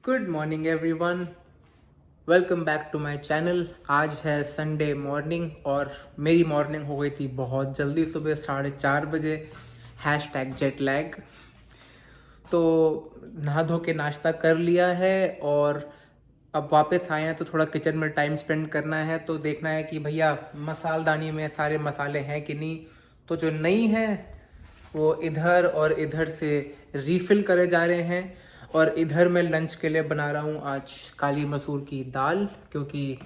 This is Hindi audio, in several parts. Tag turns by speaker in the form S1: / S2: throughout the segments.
S1: Good morning everyone, welcome back to my channel. आज है संडे मॉर्निंग और मेरी मॉर्निंग हो गई थी बहुत जल्दी, सुबह 4:30 बजे। Hash tag jet lag. तो नहा धो के नाश्ता कर लिया है और अब वापस आए हैं तो थोड़ा किचन में टाइम स्पेंड करना है। तो देखना है कि भैया मसालदानी में सारे मसाले हैं कि नहीं। तो जो नहीं है वो इधर और इधर से रीफिल करे जा रहे हैं। और इधर मैं लंच के लिए बना रहा हूँ आज काली मसूर की दाल, क्योंकि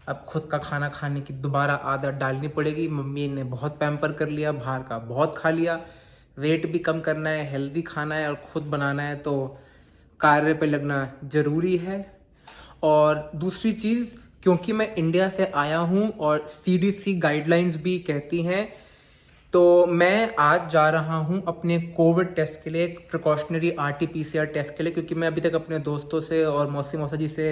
S1: अब खुद का खाना खाने की दोबारा आदत डालनी पड़ेगी। मम्मी ने बहुत पैम्पर कर लिया, बाहर का बहुत खा लिया। वेट भी कम करना है, हेल्दी खाना है और खुद बनाना है, तो कार्य पे लगना ज़रूरी है। और दूसरी चीज़, क्योंकि मैं इंडिया से आया हूँ और सीडीसी गाइडलाइंस भी कहती हैं, तो मैं आज जा रहा हूँ अपने कोविड टेस्ट के लिए, एक प्रिकॉशनरी आरटी-पीसीआर टेस्ट के लिए, क्योंकि मैं अभी तक अपने दोस्तों से और मौसी मौसा जी से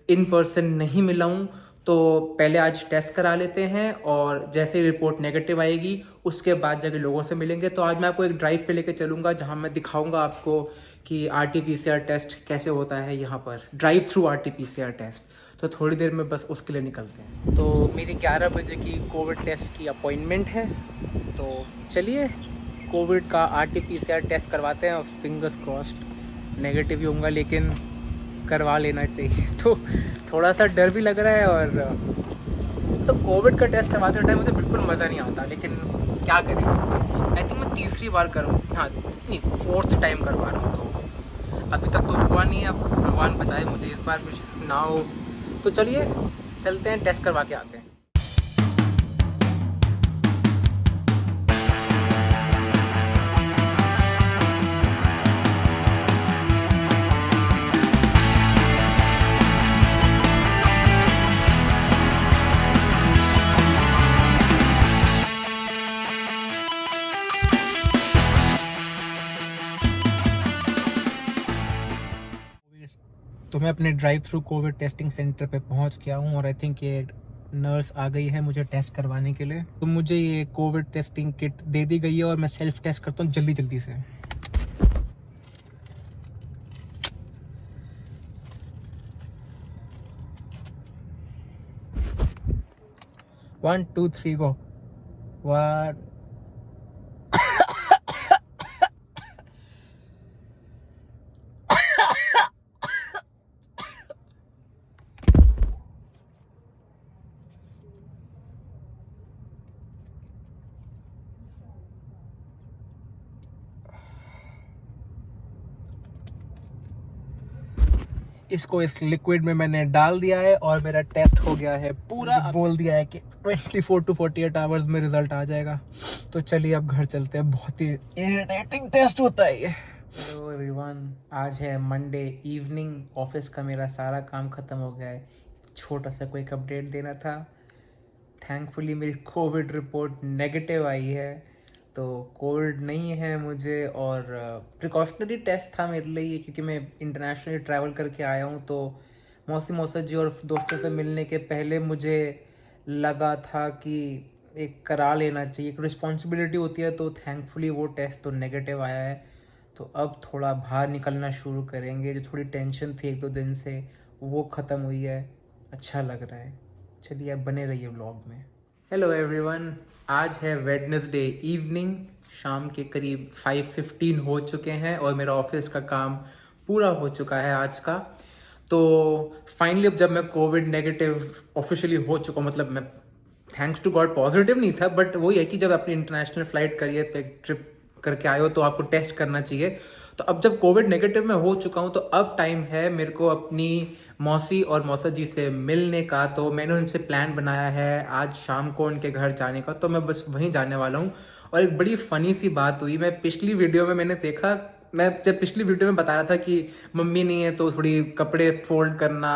S1: इन पर्सन नहीं मिला हूँ। तो पहले आज टेस्ट करा लेते हैं और जैसे ही रिपोर्ट नेगेटिव आएगी उसके बाद जाके लोगों से मिलेंगे। तो आज मैं आपको एक ड्राइव पे लेके चलूँगा जहाँ मैं दिखाऊँगा आपको कि आरटी-पीसीआर टेस्ट कैसे होता है यहाँ पर, ड्राइव थ्रू आरटी-पीसीआर टेस्ट। तो थोड़ी देर में बस उसके लिए निकलते हैं। तो मेरी 11 बजे की कोविड टेस्ट की अपॉइंटमेंट है, तो चलिए कोविड का आरटी-पीसीआर टेस्ट करवाते हैं और फिंगर्स क्रॉस्ड नेगेटिव ही होगा, लेकिन करवा लेना चाहिए। तो थोड़ा सा डर भी लग रहा है। और तो कोविड का टेस्ट करवाते टाइम मुझे बिल्कुल मज़ा नहीं आता, लेकिन क्या करें। आई थिंक मैं तीसरी बार करूँ, हाँ नहीं, फोर्थ टाइम करवा रहा हूँ। तो अभी तक तो हुआ नहीं है, अब भगवान बचाए मुझे इस बार भी ना हो। तो चलिए चलते हैं, टेस्ट करवा के आते हैं। तो मैं अपने drive through Covid testing centre पे पहुंच गया हूं और आई थिंक ये नर्स आ गई है मुझे टेस्ट करवाने के लिए। तो मुझे ये कोविड टेस्टिंग किट दे दी गई है और मैं सेल्फ टेस्ट करता हूँ जल्दी जल्दी से। 1 2 3 गो। 1 इसको इस लिक्विड में मैंने डाल दिया है और मेरा टेस्ट हो गया है पूरा। बोल दिया है कि 24 to 48 आवर्स में रिजल्ट आ जाएगा। तो चलिए अब घर चलते हैं, बहुत ही इरिटेटिंग टेस्ट होता है ये। हेलो एवरीवन, आज है मंडे इवनिंग, ऑफिस का मेरा सारा काम ख़त्म हो गया है। छोटा सा कोई अपडेट देना था। थैंकफुली मेरी कोविड रिपोर्ट नेगेटिव आई है, तो कोविड नहीं है मुझे। और प्रिकॉशनरी टेस्ट था मेरे लिए, क्योंकि मैं इंटरनेशनली ट्रैवल करके आया हूँ। तो मौसी मौसा जी और दोस्तों से मिलने के पहले मुझे लगा था कि एक करा लेना चाहिए, एक रिस्पॉन्सिबिलिटी होती है। तो थैंकफुली वो टेस्ट तो नेगेटिव आया है। तो अब थोड़ा बाहर निकलना शुरू करेंगे, जो थोड़ी टेंशन थी 1-2 दिन से वो ख़त्म हुई है, अच्छा लग रहा है। चलिए अब बने रहिए व्लॉग में। हेलो एवरीवन, आज है वेडनेसडे इवनिंग, शाम के करीब 5:15 हो चुके हैं और मेरा ऑफिस का काम पूरा हो चुका है आज का। तो फाइनली अब जब मैं कोविड नेगेटिव ऑफिशियली हो चुका, मतलब मैं थैंक्स टू गॉड पॉजिटिव नहीं था, बट वही है कि जब अपनी इंटरनेशनल फ्लाइट करिए तो एक ट्रिप करके आए हो तो आपको टेस्ट करना चाहिए। तो अब जब कोविड नेगेटिव में हो चुका हूँ तो अब टाइम है मेरे को अपनी मौसी और मौसा जी से मिलने का। तो मैंने उनसे प्लान बनाया है आज शाम को उनके घर जाने का, तो मैं बस वहीं जाने वाला हूँ। और एक बड़ी फनी सी बात हुई, मैं पिछली वीडियो में मैंने देखा, मैं जब पिछली वीडियो में बता रहा था कि मम्मी नहीं है तो थोड़ी कपड़े फोल्ड करना,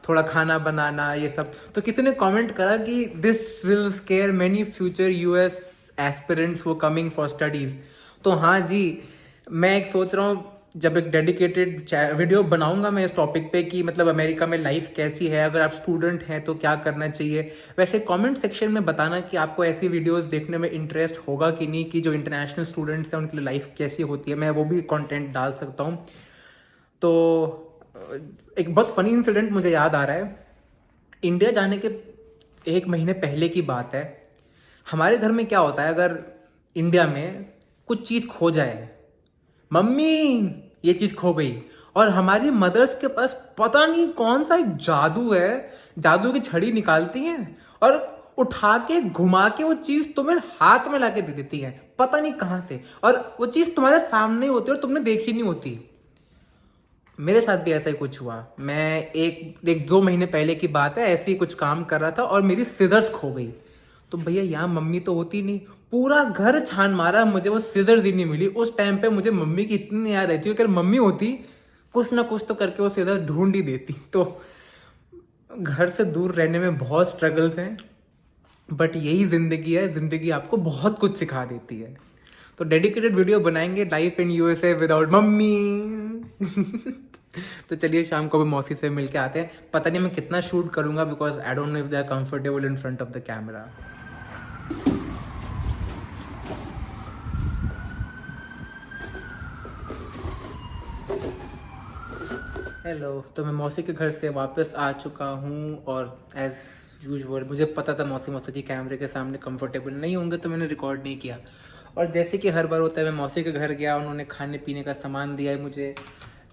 S1: थोड़ा खाना बनाना, ये सब, तो किसी ने कमेंट करा कि this will square many future US aspirants वो कमिंग फॉर स्टडीज़। तो हाँ जी, मैं एक सोच रहा हूँ जब एक डेडिकेटेड वीडियो बनाऊंगा मैं इस टॉपिक पे कि मतलब अमेरिका में लाइफ कैसी है, अगर आप स्टूडेंट हैं तो क्या करना चाहिए। वैसे कमेंट सेक्शन में बताना कि आपको ऐसी वीडियोस देखने में इंटरेस्ट होगा कि नहीं, कि जो इंटरनेशनल स्टूडेंट्स हैं उनके लिए लाइफ कैसी होती है, मैं वो भी कंटेंट डाल सकता हूँ। तो एक बहुत फनी इंसिडेंट मुझे याद आ रहा है। इंडिया जाने के 1 महीने पहले की बात है। हमारे घर में क्या होता है, अगर इंडिया में कुछ चीज़ खो जाए, मम्मी ये चीज़ खो गई, और हमारी मदर्स के पास पता नहीं कौन सा एक जादू है, जादू की छड़ी निकालती हैं और उठा के घुमा के वो चीज़ तुम्हें हाथ में लाके दे देती है, पता नहीं कहाँ से, और वो चीज़ तुम्हारे सामने होती है और तुमने देखी नहीं होती। मेरे साथ भी ऐसा ही कुछ हुआ। मैं एक 2 महीने पहले की बात है, ऐसे ही कुछ काम कर रहा था और मेरी सिजर्स खो गई। तो भैया यहाँ मम्मी तो होती नहीं, पूरा घर छान मारा, मुझे वो सिजर्स ही नहीं मिली। उस टाइम पे मुझे मम्मी की इतनी याद आई थी, अगर मम्मी होती कुछ ना कुछ तो करके वो सिजर ढूंढ ही देती। तो घर से दूर रहने में बहुत स्ट्रगल्स हैं, बट यही जिंदगी है। जिंदगी आपको बहुत कुछ सिखा देती है। तो डेडिकेटेड वीडियो बनाएंगे, life in USA without mummy. तो चलिए शाम को भी मौसी से मिल के आते हैं। पता नहीं मैं कितना शूट करूंगा, because I don't know if they are comfortable in front of the camera. Hello, तो मैं मौसी के घर से वापस आ चुका हूँ और एज यूजुअल मुझे पता था मौसी जी कैमरे के सामने कंफर्टेबल नहीं होंगे, तो मैंने रिकॉर्ड नहीं किया। और जैसे कि हर बार होता है, मैं मौसी के घर गया, उन्होंने खाने पीने का सामान दिया है मुझे।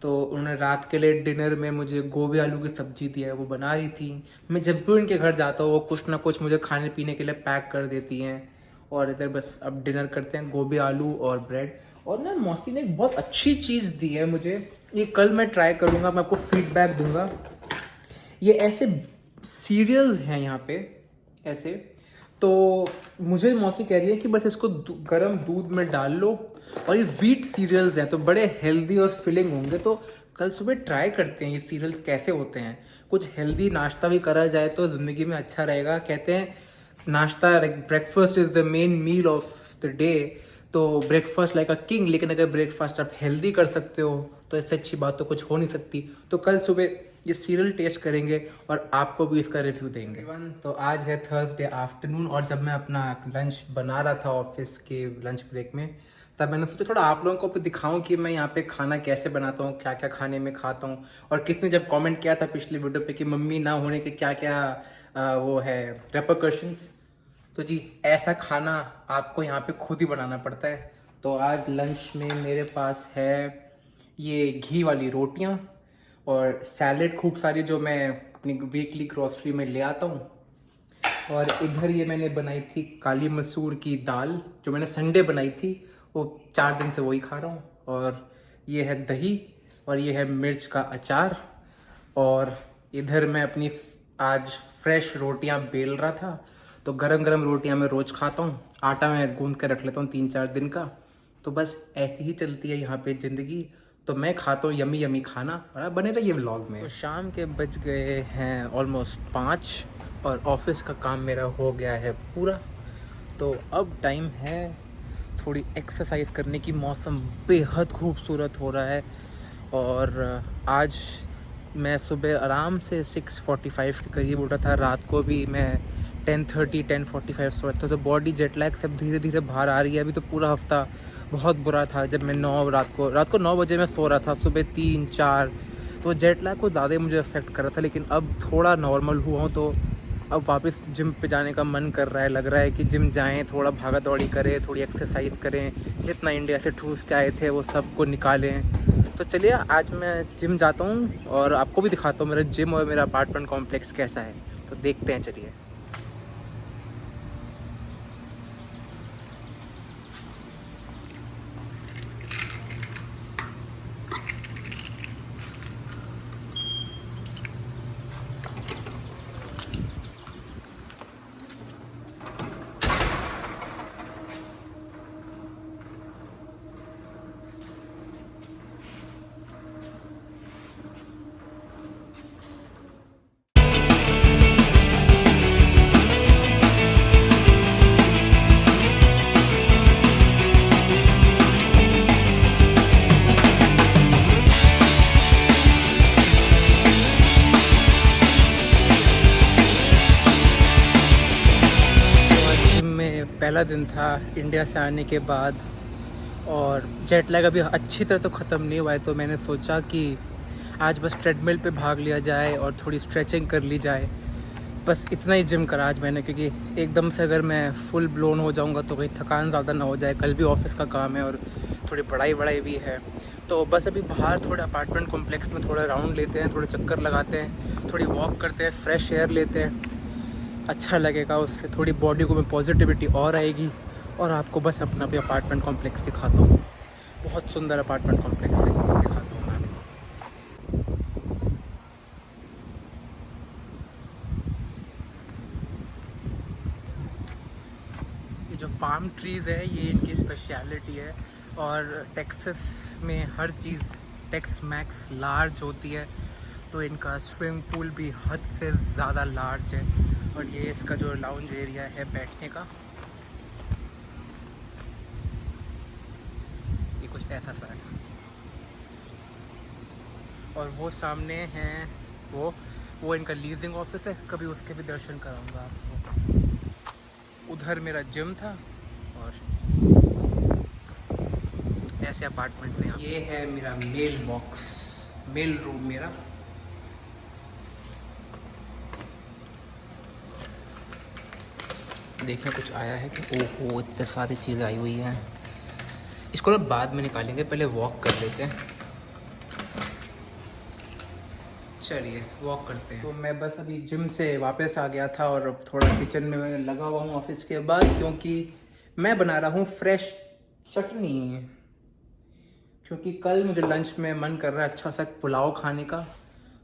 S1: तो उन्होंने रात के लिए डिनर में मुझे गोभी आलू की सब्जी दिया है, वो बना रही थी। मैं जब भी उनके घर जाता हूँ वो कुछ ना कुछ मुझे खाने पीने के लिए पैक कर देती हैं। और इधर बस अब डिनर करते हैं, गोभी आलू और ब्रेड। और ना मौसी ने एक बहुत अच्छी चीज़ दी है मुझे, ये कल मैं ट्राई करूँगा, मैं आपको फीडबैक दूंगा। ये ऐसे सीरियल्स हैं यहाँ पे ऐसे, तो मुझे मौसी कह रही है कि बस इसको गर्म दूध में डाल लो, और ये व्हीट सीरियल्स हैं तो बड़े हेल्दी और फिलिंग होंगे। तो कल सुबह ट्राई करते हैं ये सीरियल्स कैसे होते हैं। कुछ हेल्दी नाश्ता भी करा जाए तो ज़िंदगी में अच्छा रहेगा। कहते हैं नाश्ता like breakfast is the main meal of the day, तो ब्रेकफास्ट लाइक अ किंग। लेकिन अगर ब्रेकफास्ट आप हेल्दी कर सकते हो तो इससे अच्छी बात तो कुछ हो नहीं सकती। तो कल सुबह ये सीरियल टेस्ट करेंगे और आपको भी इसका रिव्यू देंगे। तो आज है थर्सडे आफ्टरनून, और जब मैं अपना लंच बना रहा था ऑफिस के लंच ब्रेक में, तब मैंने सोचा थोड़ा आप लोगों को भी दिखाऊं कि मैं यहाँ पे खाना कैसे बनाता हूँ, क्या क्या खाने में खाता हूँ। और किसने जब कमेंट किया था पिछली वीडियो पे कि मम्मी ना होने के क्या क्या वो है रेपरकशंस, तो जी ऐसा खाना आपको यहाँ पे खुद ही बनाना पड़ता है। तो आज लंच में मेरे पास है ये घी वाली रोटियाँ और सैलेड खूब सारी, जो मैं अपनी वीकली ग्रॉसरी में ले आता हूँ। और इधर ये मैंने बनाई थी काली मसूर की दाल, जो मैंने संडे बनाई थी, वो 4 दिन से वही खा रहा हूँ। और ये है दही, और ये है मिर्च का अचार। और इधर मैं अपनी आज फ्रेश रोटियां बेल रहा था, तो गरम गरम रोटियां मैं रोज़ खाता हूँ। आटा मैं गूंद कर रख लेता हूँ 3-4 दिन का। तो बस ऐसी ही चलती है यहाँ पे ज़िंदगी। तो मैं खाता हूँ यमी यमी खाना, और आप बने रहिए व्लॉग में। तो शाम के बज गए हैं ऑलमोस्ट 5, और ऑफिस का काम मेरा हो गया है पूरा। तो अब टाइम है थोड़ी एक्सरसाइज करने की। मौसम बेहद खूबसूरत हो रहा है, और आज मैं सुबह आराम से 6:45 के करीब उठा था। रात को भी मैं 10:45 सोया था। तो बॉडी जेट लैग सब धीरे धीरे बाहर आ रही है। अभी तो पूरा हफ्ता बहुत बुरा था, जब मैं रात को 9 बजे मैं सो रहा था, सुबह 3-4, तो जेट लैग को ज़्यादा मुझे अफेक्ट कर रहा था। लेकिन अब थोड़ा नॉर्मल हुआ हूँ, तो अब वापस जिम पे जाने का मन कर रहा है। लग रहा है कि जिम जाएं, थोड़ा भागा दौड़ी करें, थोड़ी एक्सरसाइज करें, जितना इंडिया से ठूस के आए थे वो सब को निकालें। तो चलिए आज मैं जिम जाता हूँ और आपको भी दिखाता हूँ मेरा जिम और मेरा अपार्टमेंट कॉम्प्लेक्स कैसा है। तो देखते हैं, चलिए। पहला दिन था इंडिया से आने के बाद, और जेट लैग अभी अच्छी तरह तो ख़त्म नहीं हुआ है। तो मैंने सोचा कि आज बस ट्रेडमिल पे भाग लिया जाए और थोड़ी स्ट्रेचिंग कर ली जाए, बस इतना ही जिम करा आज मैंने, क्योंकि एकदम से अगर मैं फुल ब्लोन हो जाऊंगा तो कहीं थकान ज़्यादा ना हो जाए। कल भी ऑफिस का काम है और थोड़ी पढ़ाई भी है, तो बस अभी बाहर थोड़े अपार्टमेंट कॉम्प्लेक्स में थोड़ा राउंड लेते हैं, थोड़े चक्कर लगाते हैं, थोड़ी वॉक करते हैं, फ्रेश एयर लेते हैं, अच्छा लगेगा। उससे थोड़ी बॉडी को में पॉजिटिविटी और आएगी। और आपको बस अपना भी अपार्टमेंट कॉम्प्लेक्स दिखाता हूँ, बहुत सुंदर अपार्टमेंट कॉम्प्लेक्स है, दिखाता हूँ मैं आपको। ये जो पाम ट्रीज़ है ये इनकी स्पेशलिटी है, और टेक्सास में हर चीज़ टेक्स मैक्स लार्ज होती है, तो इनका स्विमिंग पूल भी हद से ज़्यादा लार्ज है। और ये इसका जो लाउंज एरिया है बैठने का, ये कुछ ऐसा सा है। और वो सामने हैं वो इनका लीजिंग ऑफिस है, कभी उसके भी दर्शन कराऊंगा आपको। उधर मेरा जिम था और ऐसे अपार्टमेंट्स हैं। ये है मेरा मेल बॉक्स, मेल रूम मेरा। देखिए कुछ आया है कि ओहो इतने सारी चीज़ें आई हुई हैं। इसको ना बाद में निकालेंगे, पहले वॉक कर लेते हैं। चलिए वॉक करते हैं। तो मैं बस अभी जिम से वापस आ गया था और अब थोड़ा किचन में लगा हुआ हूँ ऑफिस के बाद, क्योंकि मैं बना रहा हूँ फ्रेश चटनी। क्योंकि कल मुझे लंच में मन कर रहा है अच्छा सा पुलाव खाने का,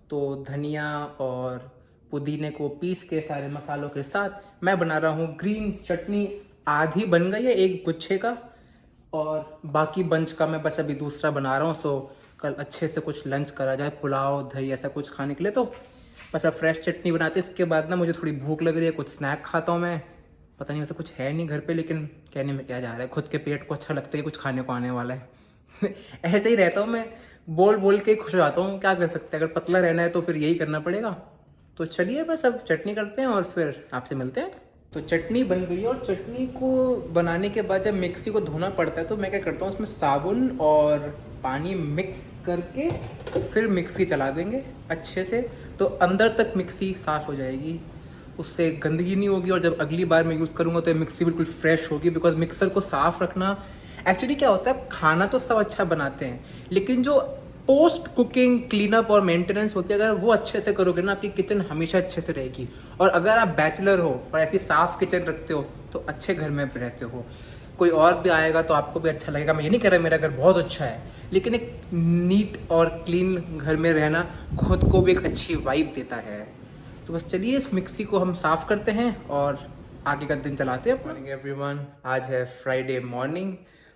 S1: तो धनिया और पुदीने को पीस के सारे मसालों के साथ मैं बना रहा हूँ ग्रीन चटनी। आधी बन गई है एक गुच्छे का, और बाकी बंच का मैं बस अभी दूसरा बना रहा हूँ। सो कल अच्छे से कुछ लंच करा जाए, पुलाव दही ऐसा कुछ खाने के लिए। तो बस अब फ्रेश चटनी बनाते, इसके बाद ना मुझे थोड़ी भूख लग रही है, कुछ स्नैक खाता हूँ मैं। पता नहीं वैसे कुछ है नहीं घर पे, लेकिन कहने में क्या जा रहा है, खुद के पेट को अच्छा लगता है कुछ खाने को आने वाला है। ऐसे ही रहता हूँ मैं, बोल बोल के खुश हो जाता हूँ, क्या कर सकते हैं। अगर पतला रहना है तो फिर यही करना पड़ेगा। तो चलिए बस अब चटनी करते हैं और फिर आपसे मिलते हैं। तो चटनी बन गई है, और चटनी को बनाने के बाद जब मिक्सी को धोना पड़ता है तो मैं क्या करता हूँ उसमें साबुन और पानी मिक्स करके फिर मिक्सी चला देंगे अच्छे से, तो अंदर तक मिक्सी साफ़ हो जाएगी, उससे गंदगी नहीं होगी। और जब अगली बार मैं यूज़ करूँगा तो मिक्सी बिल्कुल फ्रेश होगी। बिकॉज मिक्सर को साफ़ रखना, एक्चुअली क्या होता है, खाना तो सब अच्छा बनाते हैं, लेकिन जो पोस्ट कुकिंग क्लीनअप और मेंटेनेंस होती है, अगर वो अच्छे से करोगे ना, आपकी किचन हमेशा अच्छे से रहेगी। और अगर आप बैचलर हो और ऐसी साफ किचन रखते हो तो अच्छे घर में रहते हो, कोई और भी आएगा तो आपको भी अच्छा लगेगा। मैं ये नहीं कह रहा मेरा घर बहुत अच्छा है, लेकिन एक नीट और क्लीन घर में रहना खुद को भी एक अच्छी वाइब देता है। तो बस चलिए इस मिक्सी को हम साफ़ करते हैं और आगे का दिन चलाते हैं। मॉर्निंग एवरीवन, आज है फ्राइडे मॉर्निंग,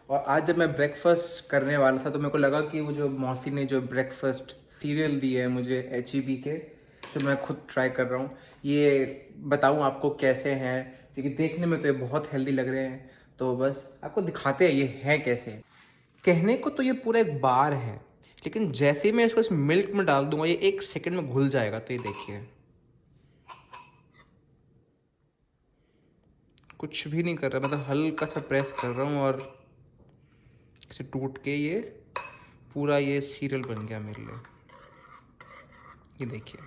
S1: और आज जब मैं ब्रेकफास्ट करने वाला था तो मेरे को लगा कि वो जो मौसी ने जो ब्रेकफास्ट सीरियल दी है मुझे HEB के, जो मैं खुद ट्राई कर रहा हूँ, ये बताऊँ आपको कैसे हैं, क्योंकि देखने में तो ये बहुत हेल्दी लग रहे हैं। तो बस आपको दिखाते हैं ये है कैसे। कहने को तो ये पूरा एक बार है, लेकिन जैसे ही मैं इसको इस मिल्क में डाल दूंगा ये 1 सेकंड में घुल जाएगा। तो ये देखिए, कुछ भी नहीं कर रहा, मतलब हल्का सा प्रेस कर रहा हूँ और इसे टूट के ये पूरा ये सीरियल बन गया मेरे लिए। ये देखिए,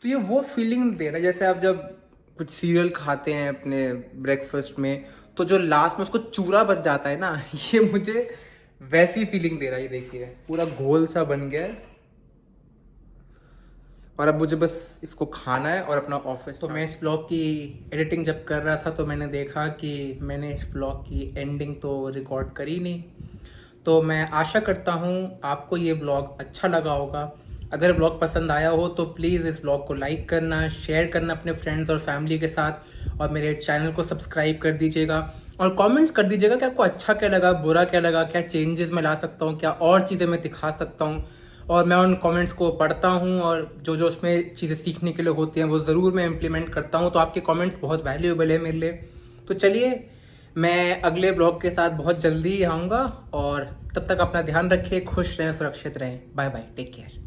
S1: तो ये वो फीलिंग दे रहा है जैसे आप जब कुछ सीरियल खाते हैं अपने ब्रेकफास्ट में, तो जो लास्ट में उसको चूरा बच जाता है ना, ये मुझे वैसी फीलिंग दे रहा है। ये देखिए पूरा घोल सा बन गया है, और अब मुझे बस इसको खाना है और अपना ऑफिस। तो मैं इस व्लॉग की एडिटिंग जब कर रहा था तो मैंने देखा कि मैंने इस व्लॉग की एंडिंग तो रिकॉर्ड करी नहीं। तो मैं आशा करता हूँ आपको ये व्लॉग अच्छा लगा होगा। अगर व्लॉग पसंद आया हो तो प्लीज़ इस व्लॉग को लाइक करना, शेयर करना अपने फ्रेंड्स और फैमिली के साथ, और मेरे चैनल को सब्सक्राइब कर दीजिएगा, और कमेंट्स कर दीजिएगा कि आपको अच्छा क्या लगा, बुरा क्या लगा, क्या चेंजेस मैं ला सकता हूँ, क्या और चीज़ें मैं दिखा सकता हूँ। और मैं उन कमेंट्स को पढ़ता हूँ, और जो जो उसमें चीज़ें सीखने के लिए होती हैं वो ज़रूर मैं इम्प्लीमेंट करता हूँ। तो आपके कमेंट्स बहुत वैल्यूएबल है मेरे लिए। तो चलिए मैं अगले ब्लॉग के साथ बहुत जल्दी आऊँगा, और तब तक अपना ध्यान रखिए, खुश रहें, सुरक्षित रहें। Bye bye, take care.